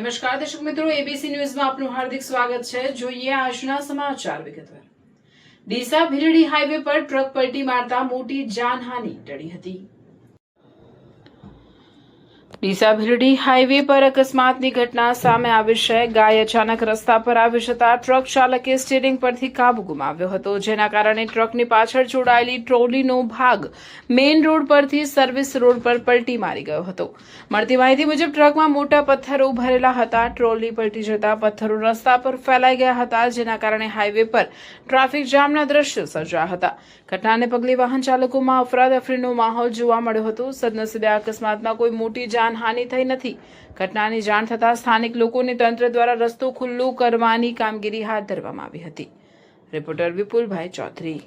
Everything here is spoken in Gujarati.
નમસ્કાર દર્શક મિત્રો, એબીસી ન્યૂઝમાં આપનું હાર્દિક સ્વાગત છે। જોઈએ આજના સમાચાર વિગતવાર। ડીસા ભીલડી હાઈવે પર ટ્રક પલટી મારતા મોટી જાનહાનિ ટળી હતી। ડીસા ભીલડી હાઈવે પર અકસ્માતની ઘટના સામે આવી છે। ગાય અચાનક રસ્તા પર આવી જતા ટ્રક ચાલકે સ્ટીયરિંગ પરથી કાબુ ગુમાવ્યો હતો, જેના કારણે ટ્રકની પાછળ જોડાયેલી ટ્રોલીનો ભાગ મેઇન રોડ પરથી સર્વિસ રોડ પર પલટી મારી ગયો હતો। મળતી માહિતી મુજબ ટ્રકમાં મોટા પથ્થરો ભરેલા હતા। ટ્રોલી પલટી જતા પથ્થરો રસ્તા પર ફેલાઈ ગયા હતા, જેના કારણે હાઈવે પર ટ્રાફિક જામના દ્રશ્યો સર્જાયા હતા। ઘટનાને પગલે વાહન ચાલકોમાં અફરાતફરીનો માહોલ જોવા મળ્યો હતો। સદનસીબે આ અકસ્માતમાં કોઈ મોટી જાનહાનિ થઈ નથી। ઘટનાની જાણ થતાં સ્થાનિક લોકોને તંત્ર દ્વારા રસ્તો ખુલ્લો કરવાની કામગીરી હાથ ધરવામાં આવી હતી। રિપોર્ટર વિપુલભાઈ ચૌધરી।